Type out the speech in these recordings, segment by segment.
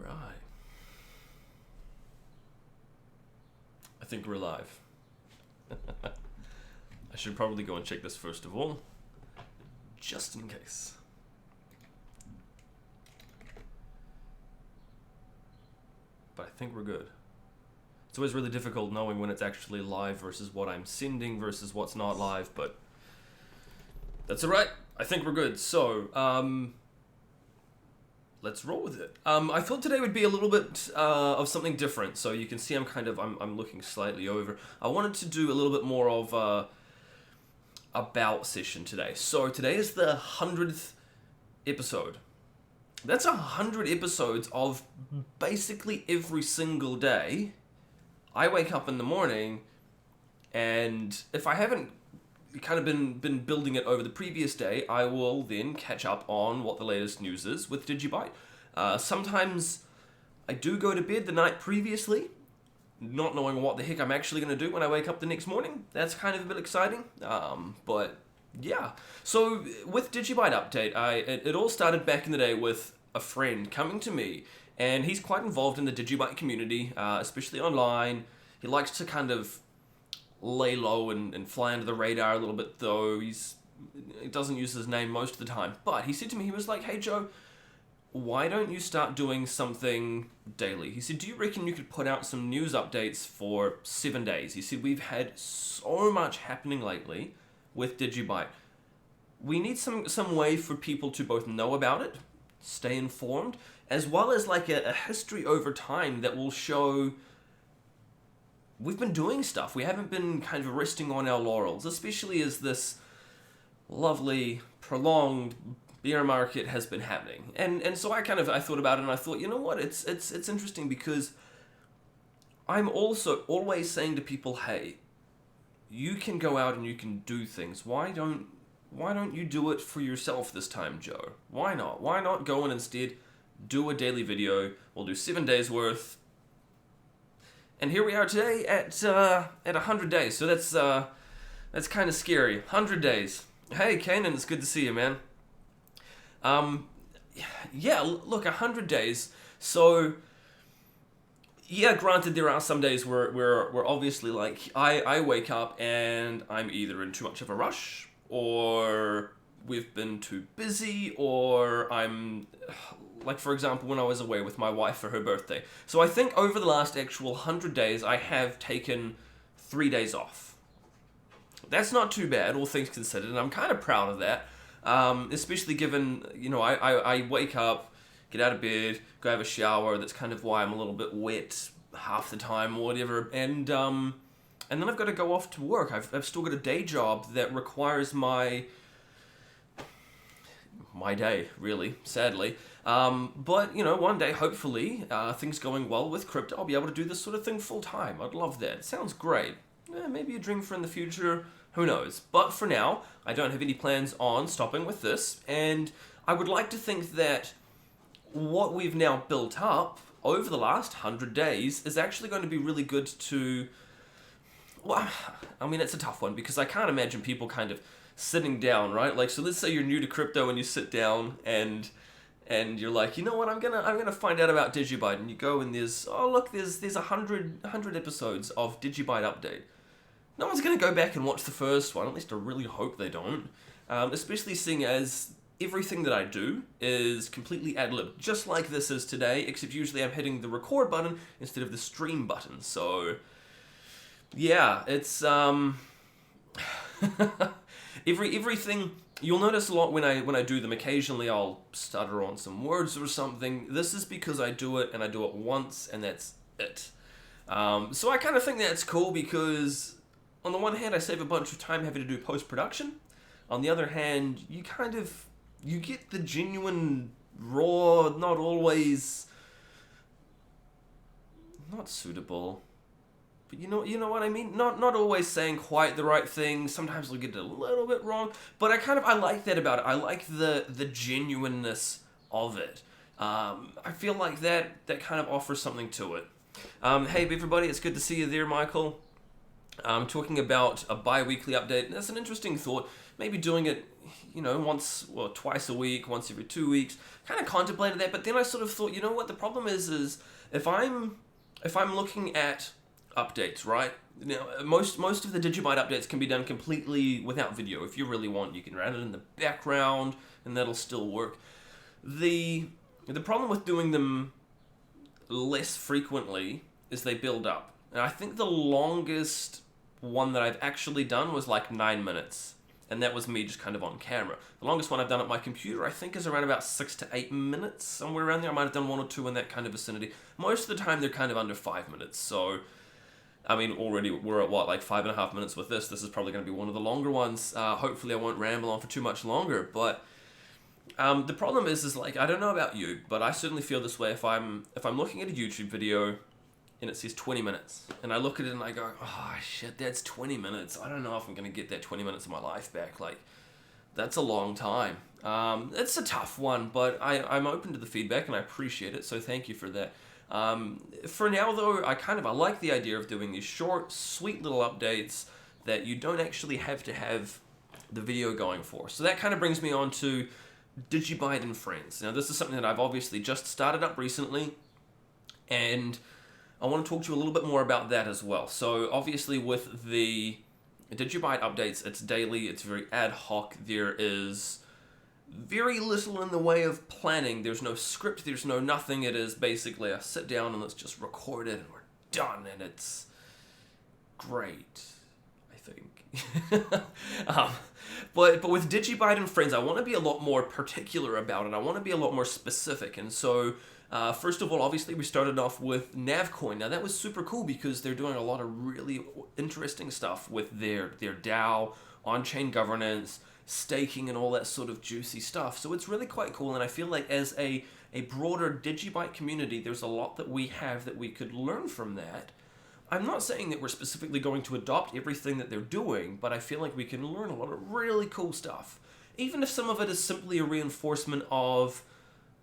Alright. I think we're live. I should probably go and check this first of all, just in case. But I think we're good. It's always really difficult knowing when it's actually live versus what I'm sending versus what's not live, but that's alright. I think we're good. So, let's roll with it. I thought today would be a little bit of something different. So you can see I'm looking slightly over. I wanted to do a little bit more of a about session today. So today is the 100th episode. That's 100 episodes of basically every single day. I wake up in the morning, and if I haven't kind of been building it over the previous day, I will then catch up on what the latest news is with DigiByte. Sometimes I do go to bed the night previously, not knowing what the heck I'm actually going to do when I wake up the next morning. That's kind of a bit exciting, but yeah. So with DigiByte update, it all started back in the day with a friend coming to me, and he's quite involved in the DigiByte community, especially online. He likes to kind of lay low and fly under the radar a little bit, though he doesn't use his name most of the time. But he said to me, he was like, "Hey Joe, why don't you start doing something daily?" He said, "Do you reckon you could put out some news updates for 7 days?" He said, "We've had so much happening lately with DigiByte. We need some way for people to both know about it, stay informed, as well as like a history over time that will show we've been doing stuff. We haven't been kind of resting on our laurels, especially as this lovely, prolonged bear market has been happening." And so I thought about it, and I thought, you know what, it's interesting because I'm also always saying to people, hey, you can go out and you can do things. Why don't you do it for yourself this time, Joe? Why not? Why not go and instead do a daily video? We'll do 7 days worth. And here we are today at 100 days. So that's kind of scary. 100 days. Hey, Kanan, it's good to see you, man. Yeah, look, 100 days. So, yeah, granted, there are some days where obviously, like, I wake up and I'm either in too much of a rush, or we've been too busy, or I'm, like, for example, when I was away with my wife for her birthday. So I think over the last actual 100 days, I have taken 3 days off. That's not too bad, all things considered, and I'm kind of proud of that. Especially given, you know, I wake up, get out of bed, go have a shower. That's kind of why I'm a little bit wet half the time or whatever. And then I've got to go off to work. I've still got a day job that requires my day, really, sadly. But, you know, one day, hopefully, things going well with crypto, I'll be able to do this sort of thing full time. I'd love that. It sounds great. Maybe a dream for in the future. Who knows? But for now, I don't have any plans on stopping with this. And I would like to think that what we've now built up over the last 100 days is actually going to be really good to... Well, I mean, it's a tough one because I can't imagine people kind of sitting down, right? Like, so let's say you're new to crypto and you sit down and you're like, you know what, I'm gonna find out about DigiByte, and you go and there's 100 episodes of DigiByte update. No one's gonna go back and watch the first one. At least I really hope they don't. Especially seeing as everything that I do is completely ad-lib, just like this is today, except usually I'm hitting the record button instead of the stream button. So yeah, it's everything. You'll notice a lot when I do them. Occasionally I'll stutter on some words or something. This is because I do it, and I do it once, and that's it. So I kind of think that's cool because on the one hand I save a bunch of time having to do post-production. On the other hand, you get the genuine, raw, not always, not suitable, but you know what I mean? Not always saying quite the right thing. Sometimes we'll get it a little bit wrong, but I like that about it. I like the genuineness of it. I feel like that kind of offers something to it. Hey everybody, it's good to see you there, Michael. Talking about a bi-weekly update. That's an interesting thought. Maybe doing it, once or twice a week, once every 2 weeks. Kind of contemplated that, but then I sort of thought, you know what? The problem is if I'm looking at updates, right? Most of the DigiByte updates can be done completely without video. If you really want, you can run it in the background, and that'll still work. The problem with doing them less frequently is they build up. And I think the longest one that I've actually done was like 9 minutes. And that was me just kind of on camera. The longest one I've done at my computer, I think, is around about 6 to 8 minutes, somewhere around there. I might have done 1 or 2 in that kind of vicinity. Most of the time, they're kind of under 5 minutes. So, I mean, already we're at, like 5.5 minutes with this. This is probably going to be one of the longer ones. Hopefully, I won't ramble on for too much longer. But the problem is like, I don't know about you, but I certainly feel this way if I'm looking at a YouTube video and it says 20 minutes, and I look at it and I go, oh shit, that's 20 minutes. I don't know if I'm going to get that 20 minutes of my life back. Like, that's a long time. It's a tough one, but I'm open to the feedback and I appreciate it, so thank you for that. For now though, I like the idea of doing these short, sweet little updates that you don't actually have to have the video going for. So that kind of brings me on to DigiByte and Friends. Now this is something that I've obviously just started up recently, and I want to talk to you a little bit more about that as well. So obviously with the DigiByte updates, it's daily, it's very ad hoc, there is very little in the way of planning, there's no script, there's no nothing, it is basically a sit down and let's just record it and we're done, and it's great, I think. But with DigiByte and Friends, I want to be a lot more particular about it, I want to be a lot more specific, and so first of all, obviously, we started off with Navcoin. Now, that was super cool because they're doing a lot of really interesting stuff with their DAO, on-chain governance, staking, and all that sort of juicy stuff. So it's really quite cool, and I feel like as a broader DigiByte community, there's a lot that we have that we could learn from that. I'm not saying that we're specifically going to adopt everything that they're doing, but I feel like we can learn a lot of really cool stuff. Even if some of it is simply a reinforcement of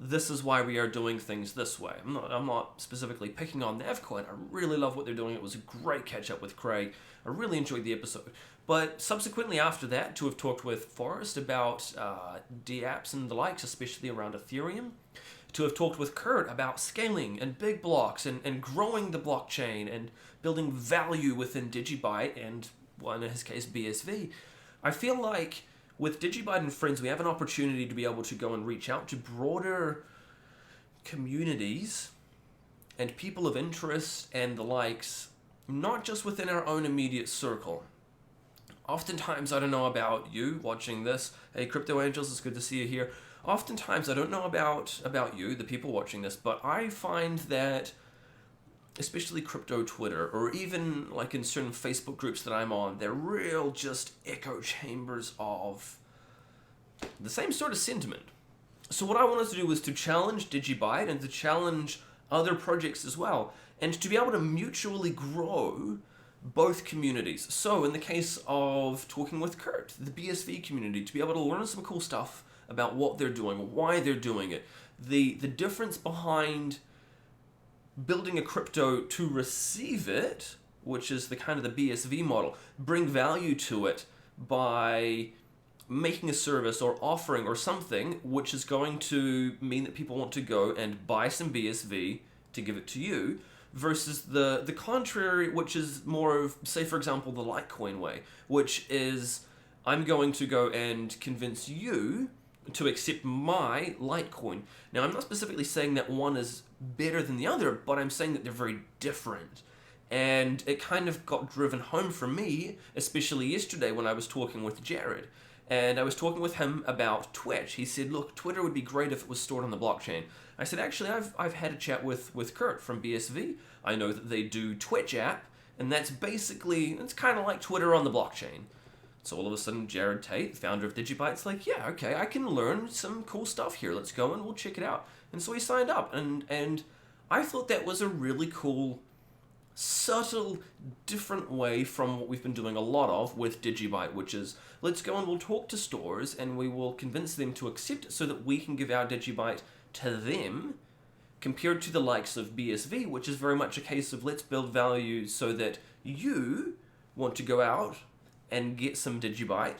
this is why we are doing things this way. I'm not specifically picking on Navcoin. I really love what they're doing. It was a great catch up with Craig. I really enjoyed the episode. But subsequently after that, to have talked with Forrest about dApps and the likes, especially around Ethereum, to have talked with Kurt about scaling and big blocks and growing the blockchain and building value within DigiByte and, well, in his case, BSV, I feel like with DigiByte and Friends, we have an opportunity to be able to go and reach out to broader communities and people of interest and the likes, not just within our own immediate circle. Oftentimes, I don't know about you watching this. Hey, Crypto Angels, it's good to see you here. Oftentimes, I don't know about you, the people watching this, but I find that, especially crypto Twitter, or even like in certain Facebook groups that I'm on, they're real just echo chambers of the same sort of sentiment. So what I wanted to do was to challenge DigiByte and to challenge other projects as well, and to be able to mutually grow both communities. So in the case of talking with Kurt, the BSV community, to be able to learn some cool stuff about what they're doing, why they're doing it, the difference behind building a crypto to receive it, which is the kind of the BSV model, bring value to it by making a service or offering or something which is going to mean that people want to go and buy some BSV to give it to you, versus the contrary, which is more of, say for example, the Litecoin way, which is I'm going to go and convince you to accept my Litecoin. Now, I'm not specifically saying that one is better than the other, but I'm saying that they're very different. And it kind of got driven home for me, especially yesterday when I was talking with Jared. And I was talking with him about Twitch. He said, look, Twitter would be great if it was stored on the blockchain. I said, actually, I've had a chat with Kurt from BSV. I know that they do Twitch app, and that's basically, it's kind of like Twitter on the blockchain. So all of a sudden, Jared Tate, founder of DigiByte's like, yeah, okay, I can learn some cool stuff here. Let's go and we'll check it out. And so he signed up, and I thought that was a really cool, subtle, different way from what we've been doing a lot of with DigiByte, which is, let's go and we'll talk to stores and we will convince them to accept it so that we can give our DigiByte to them, compared to the likes of BSV, which is very much a case of let's build value so that you want to go out and get some DigiByte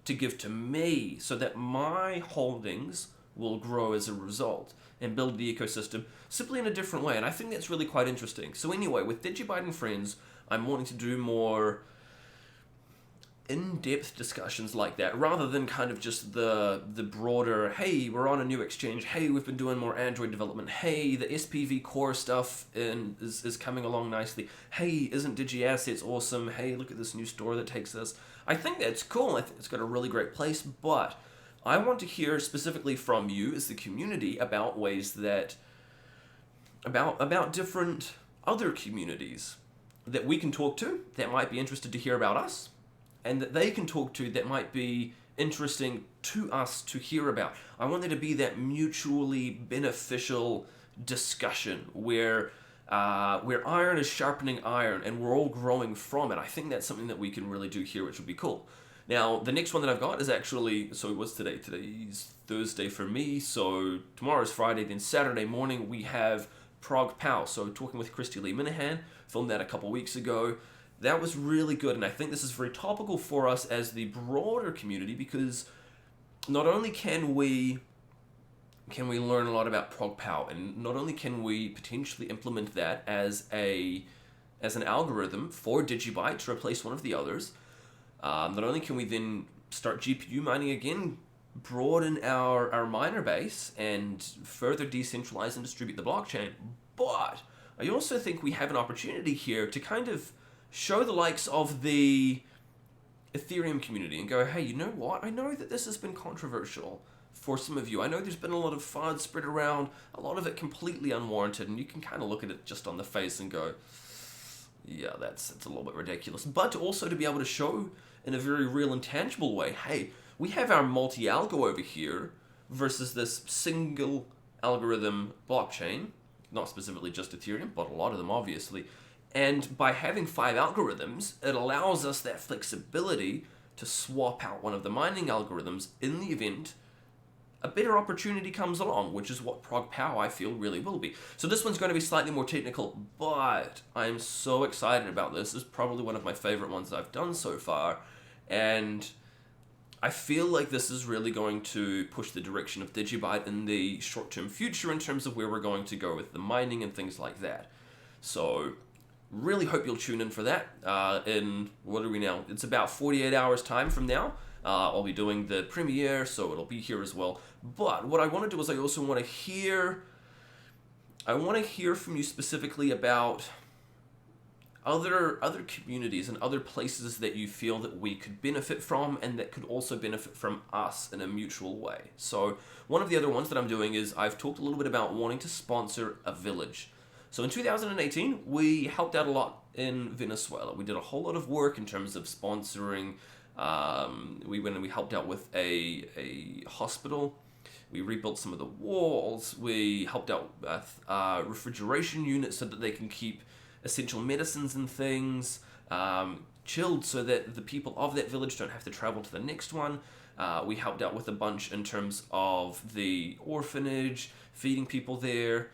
to give to me so that my holdings will grow as a result and build the ecosystem simply in a different way. And I think that's really quite interesting. So anyway, with DigiByte and Friends, I'm wanting to do more in-depth discussions like that, rather than kind of just the broader, hey, we're on a new exchange, hey, we've been doing more Android development, hey, the SPV core stuff is coming along nicely, hey, isn't DigiAssets awesome, hey, look at this new store that takes us. I think that's cool, I think it's got a really great place, but I want to hear specifically from you as the community about ways that, about different other communities that we can talk to that might be interested to hear about us, and that they can talk to that might be interesting to us to hear about. I want there to be that mutually beneficial discussion where iron is sharpening iron and we're all growing from it. I think that's something that we can really do here, which would be cool. Now, the next one that I've got is actually, so what's today? Today's Thursday for me, so tomorrow's Friday, then Saturday morning we have ProgPoW. So talking with Christy Lee Minahan, filmed that a couple weeks ago. That was really good, and I think this is very topical for us as the broader community, because not only can we learn a lot about ProgPoW, and not only can we potentially implement that as an algorithm for DigiByte to replace one of the others, not only can we then start GPU mining again, broaden our miner base, and further decentralize and distribute the blockchain, but I also think we have an opportunity here to kind of show the likes of the Ethereum community and go, hey, you know what? I know that this has been controversial for some of you. I know there's been a lot of FUD spread around, a lot of it completely unwarranted, and you can kind of look at it just on the face and go, yeah, that's a little bit ridiculous. But also to be able to show in a very real and tangible way, hey, we have our multi-algo over here versus this single algorithm blockchain, not specifically just Ethereum, but a lot of them obviously. And by having 5 algorithms, it allows us that flexibility to swap out one of the mining algorithms in the event a better opportunity comes along, which is what ProgPoW I feel really will be. So this one's going to be slightly more technical, but I'm so excited about this. This is probably one of my favorite ones I've done so far, and I feel like this is really going to push the direction of DigiByte in the short-term future in terms of where we're going to go with the mining and things like that. So really hope you'll tune in for that. In, what are we now? It's about 48 hours time from now. I'll be doing the premiere, so it'll be here as well. But what I want to do is I also want to hear from you specifically about other communities and other places that you feel that we could benefit from and that could also benefit from us in a mutual way. So one of the other ones that I'm doing is I've talked a little bit about wanting to sponsor a village. So in 2018, we helped out a lot in Venezuela. We did a whole lot of work in terms of sponsoring. We went and we helped out with a hospital. We rebuilt some of the walls. We helped out with refrigeration units so that they can keep essential medicines and things chilled so that the people of that village don't have to travel to the next one. We helped out with a bunch in terms of the orphanage, feeding people there,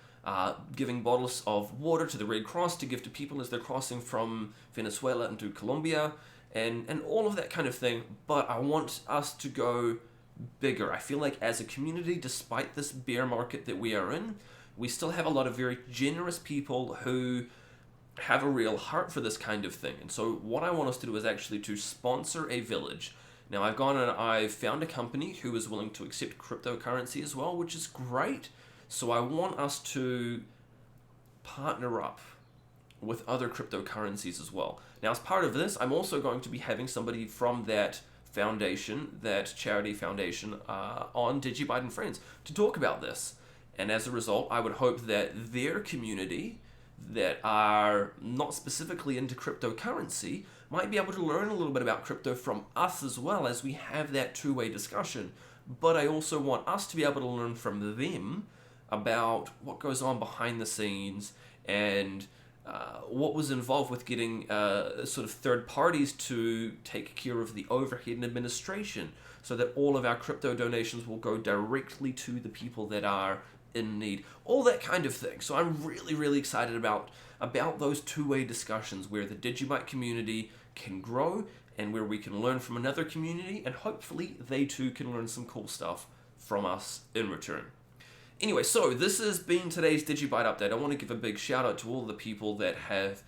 giving bottles of water to the Red Cross to give to people as they're crossing from Venezuela into Colombia, and all of that kind of thing. But I want us to go bigger. I feel like as a community, despite this bear market that we are in, we still have a lot of very generous people who have a real heart for this kind of thing. And so what I want us to do is actually to sponsor a village. Now I've gone and I've found a company who is willing to accept cryptocurrency as well, which is great. So I want us to partner up with other cryptocurrencies as well. Now as part of this, I'm also going to be having somebody from that foundation, that charity foundation, on DigiByte and Friends to talk about this. And as a result, I would hope that their community that are not specifically into cryptocurrency might be able to learn a little bit about crypto from us as well as we have that two-way discussion. But I also want us to be able to learn from them about what goes on behind the scenes and what was involved with getting sort of third parties to take care of the overhead and administration so that all of our crypto donations will go directly to the people that are in need, all that kind of thing. So I'm really, really excited about those two-way discussions where the DigiByte community can grow and where we can learn from another community, and hopefully they too can learn some cool stuff from us in return. Anyway, so this has been today's DigiByte update. I want to give a big shout out to all the people that have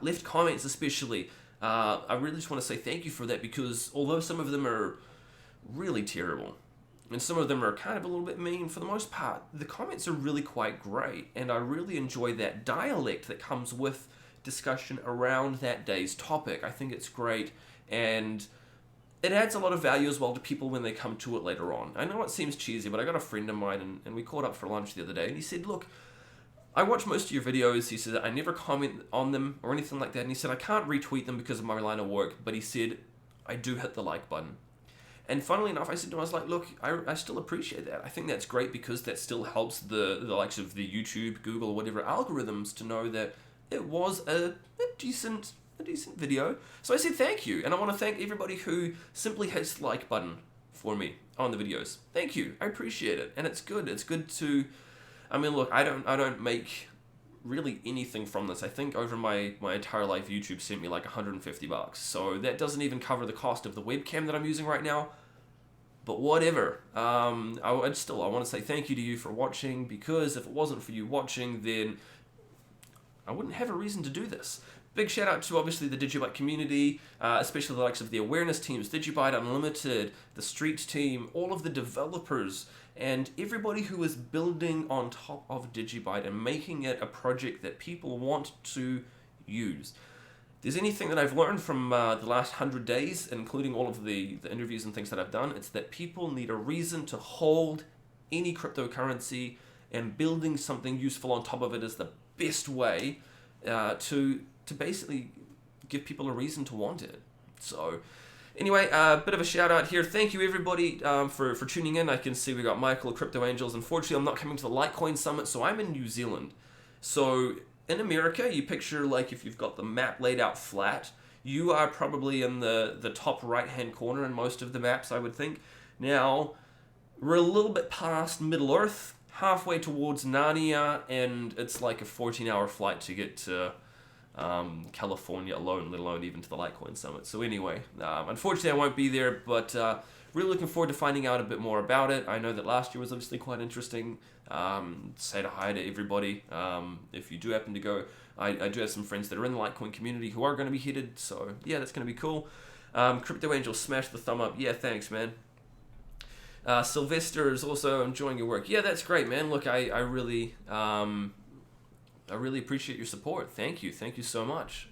left comments, especially. I really just want to say thank you for that, because although some of them are really terrible, and some of them are kind of a little bit mean, for the most part, the comments are really quite great, and I really enjoy that dialect that comes with discussion around that day's topic. I think it's great, and it adds a lot of value as well to people when they come to it later on. I know it seems cheesy, but I got a friend of mine, and we caught up for lunch the other day, and he said, look, I watch most of your videos. He said, I never comment on them or anything like that, and he said, I can't retweet them because of my line of work, but he said, I do hit the like button. And funnily enough, I said to him, I was like, look, I still appreciate that. I think that's great, because that still helps the likes of the YouTube, Google, or whatever algorithms to know that it was a decent video. So I said thank you, and I want to thank everybody who simply hits the like button for me on the videos. Thank you, I appreciate it, and it's good. It's good to, I mean, look, I don't make really anything from this. I think over my entire life, YouTube sent me like $150, so that doesn't even cover the cost of the webcam that I'm using right now. But whatever. I want to say thank you to you for watching, because if it wasn't for you watching, then I wouldn't have a reason to do this. Big shout out to obviously the DigiByte community, especially the likes of the awareness teams, DigiByte Unlimited, the Street team, all of the developers, and everybody who is building on top of DigiByte and making it a project that people want to use. If there's anything that I've learned from the last 100 days, including all of the interviews and things that I've done, it's that people need a reason to hold any cryptocurrency, and building something useful on top of it is the best way to basically give people a reason to want it. So anyway, a bit of a shout out here. Thank you everybody for tuning in. I can see we got Michael, Crypto Angels. Unfortunately, I'm not coming to the Litecoin Summit, so I'm in New Zealand. So in America, you picture like if you've got the map laid out flat, you are probably in the top right-hand corner in most of the maps, I would think. Now, we're a little bit past Middle Earth, halfway towards Narnia, and it's like a 14-hour flight to get to California alone, let alone even to the Litecoin Summit. So anyway, unfortunately I won't be there, but really looking forward to finding out a bit more about it. I know that last year was obviously quite interesting. Say hi to everybody. If you do happen to go, I do have some friends that are in the Litecoin community who are going to be headed, so yeah, that's going to be cool. Crypto Angel, smash the thumb up. Yeah, thanks, man. Sylvester is also enjoying your work. Yeah, that's great, man. Look, I really appreciate your support. Thank you so much.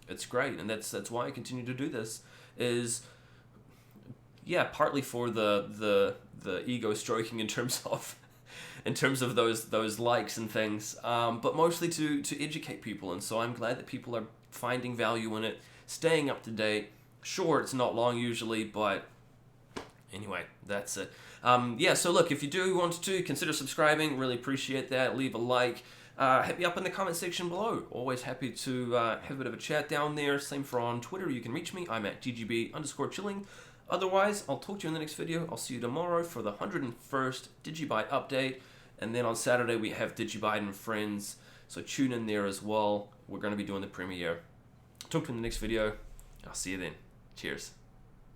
It's great, and that's why I continue to do this. Is partly for the ego stroking in terms of those likes and things, but mostly to educate people. And so I'm glad that people are finding value in it, staying up to date. Sure, it's not long usually, but anyway, that's it. So look, if you do want to consider subscribing, really appreciate that. Leave a like. Hit me up in the comment section below. Always happy to have a bit of a chat down there. Same for on Twitter. You can reach me. I'm at DGB_chilling. Otherwise, I'll talk to you in the next video. I'll see you tomorrow for the 101st DigiByte update. And then on Saturday, we have DigiByte and Friends. So tune in there as well. We're going to be doing the premiere. Talk to you in the next video. I'll see you then. Cheers.